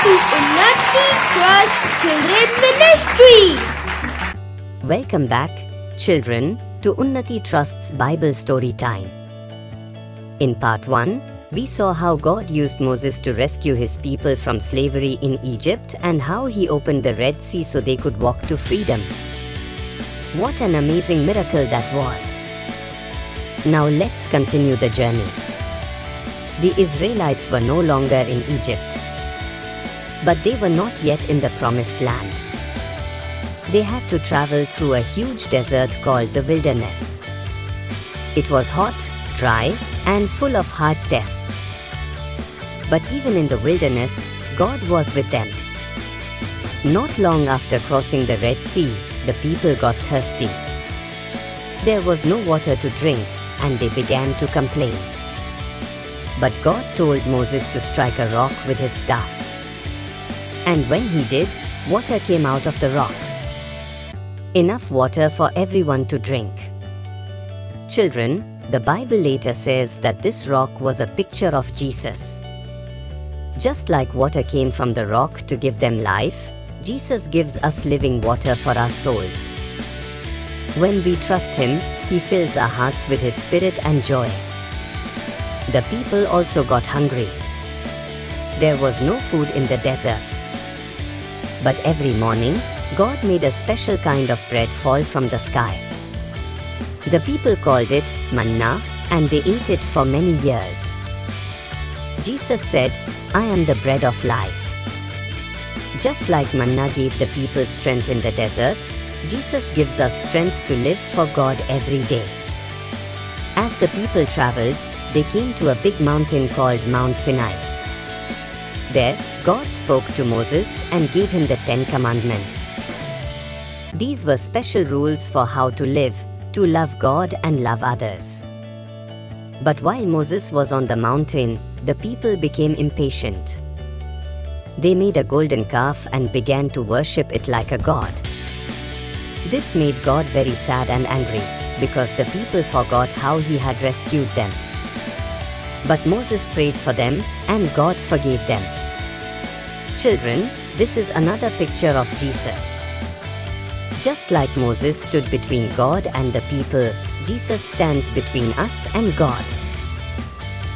to Unnati Trust Children Ministry. Welcome back, children, to Unnati Trust's Bible Story Time. In part 1, we saw how God used Moses to rescue his people from slavery in Egypt and how he opened the Red Sea so they could walk to freedom. What an amazing miracle that was! Now let's continue the journey. The Israelites were no longer in Egypt, but they were not yet in the Promised Land. They had to travel through a huge desert called the wilderness. It was hot, dry, and full of hard tests. But even in the wilderness, God was with them. Not long after crossing the Red Sea, the people got thirsty. There was no water to drink, and they began to complain. But God told Moses to strike a rock with his staff. And when he did, water came out of the rock. Enough water for everyone to drink. Children, the Bible later says that this rock was a picture of Jesus. Just like water came from the rock to give them life, Jesus gives us living water for our souls. When we trust Him, He fills our hearts with His Spirit and joy. The people also got hungry. There was no food in the desert. But every morning, God made a special kind of bread fall from the sky. The people called it manna, and they ate it for many years. Jesus said, "I am the bread of life." Just like manna gave the people strength in the desert, Jesus gives us strength to live for God every day. As the people traveled, they came to a big mountain called Mount Sinai. There, God spoke to Moses and gave him the 10 Commandments. These were special rules for how to live, to love God and love others. But while Moses was on the mountain, the people became impatient. They made a golden calf and began to worship it like a god. This made God very sad and angry, because the people forgot how He had rescued them. But Moses prayed for them, and God forgave them. Children, this is another picture of Jesus. Just like Moses stood between God and the people, Jesus stands between us and God.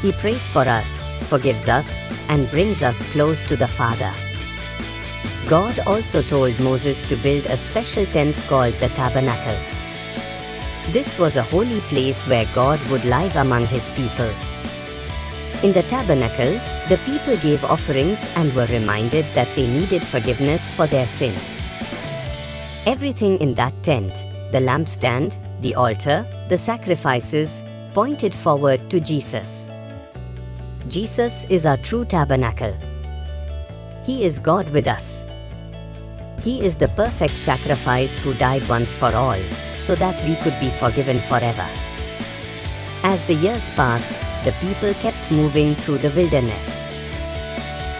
He prays for us, forgives us, and brings us close to the Father. God also told Moses to build a special tent called the tabernacle. This was a holy place where God would live among His people. In the tabernacle, the people gave offerings and were reminded that they needed forgiveness for their sins. Everything in that tent, the lampstand, the altar, the sacrifices, pointed forward to Jesus. Jesus is our true tabernacle. He is God with us. He is the perfect sacrifice who died once for all, so that we could be forgiven forever. As the years passed, the people kept moving through the wilderness.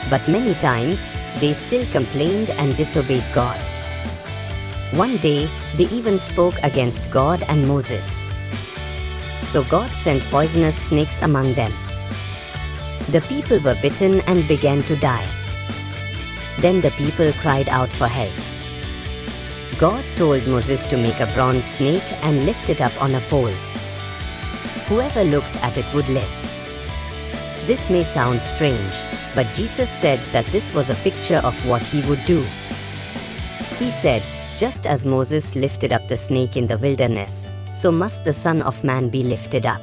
But many times, they still complained and disobeyed God. One day, they even spoke against God and Moses. So God sent poisonous snakes among them. The people were bitten and began to die. Then the people cried out for help. God told Moses to make a bronze snake and lift it up on a pole. Whoever looked at it would live. This may sound strange, but Jesus said that this was a picture of what He would do. He said, "Just as Moses lifted up the snake in the wilderness, so must the Son of Man be lifted up."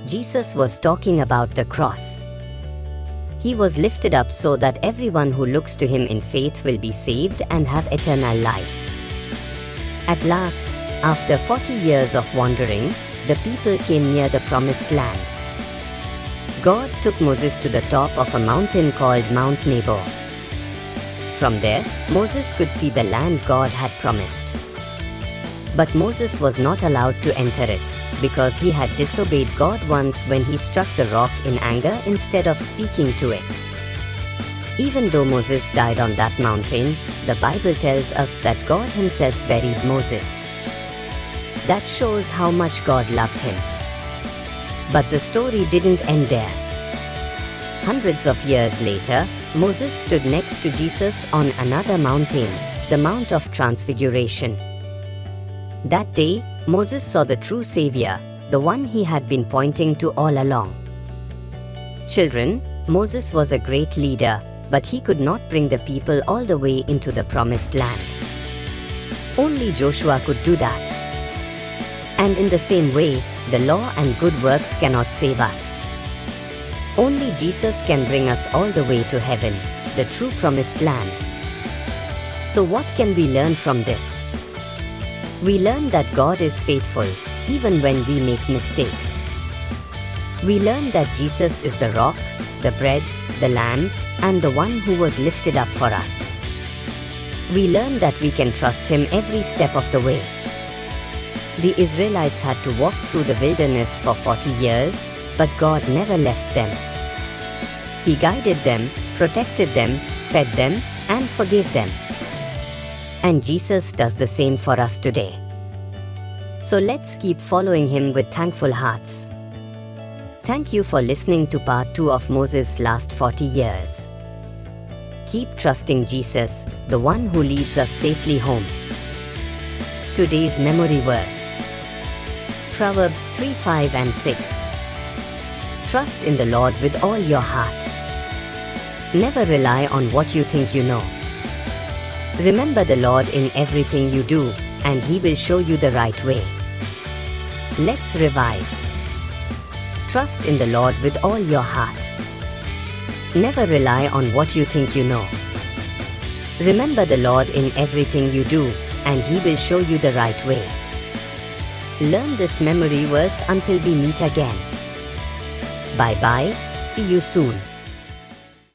Jesus was talking about the cross. He was lifted up so that everyone who looks to Him in faith will be saved and have eternal life. At last, after 40 years of wandering, the people came near the Promised Land. God took Moses to the top of a mountain called Mount Nebo. From there, Moses could see the land God had promised. But Moses was not allowed to enter it, because he had disobeyed God once when he struck the rock in anger instead of speaking to it. Even though Moses died on that mountain, the Bible tells us that God Himself buried Moses. That shows how much God loved him. But the story didn't end there. Hundreds of years later, Moses stood next to Jesus on another mountain, the Mount of Transfiguration. That day, Moses saw the true Savior, the one he had been pointing to all along. Children, Moses was a great leader, but he could not bring the people all the way into the promised land. Only Joshua could do that. And in the same way, the law and good works cannot save us. Only Jesus can bring us all the way to heaven, the true promised land. So what can we learn from this? We learn that God is faithful, even when we make mistakes. We learn that Jesus is the rock, the bread, the lamb, and the one who was lifted up for us. We learn that we can trust Him every step of the way. The Israelites had to walk through the wilderness for 40 years, but God never left them. He guided them, protected them, fed them, and forgave them. And Jesus does the same for us today. So let's keep following Him with thankful hearts. Thank you for listening to part 2 of Moses' last 40 years. Keep trusting Jesus, the one who leads us safely home. Today's memory verse: Proverbs 3:5 and 6. Trust in the Lord with all your heart. Never rely on what you think you know. Remember the Lord in everything you do, and He will show you the right way. Let's revise. Trust in the Lord with all your heart. Never rely on what you think you know. Remember the Lord in everything you do, and He will show you the right way. Learn this memory verse until we meet again. Bye-bye. See you soon.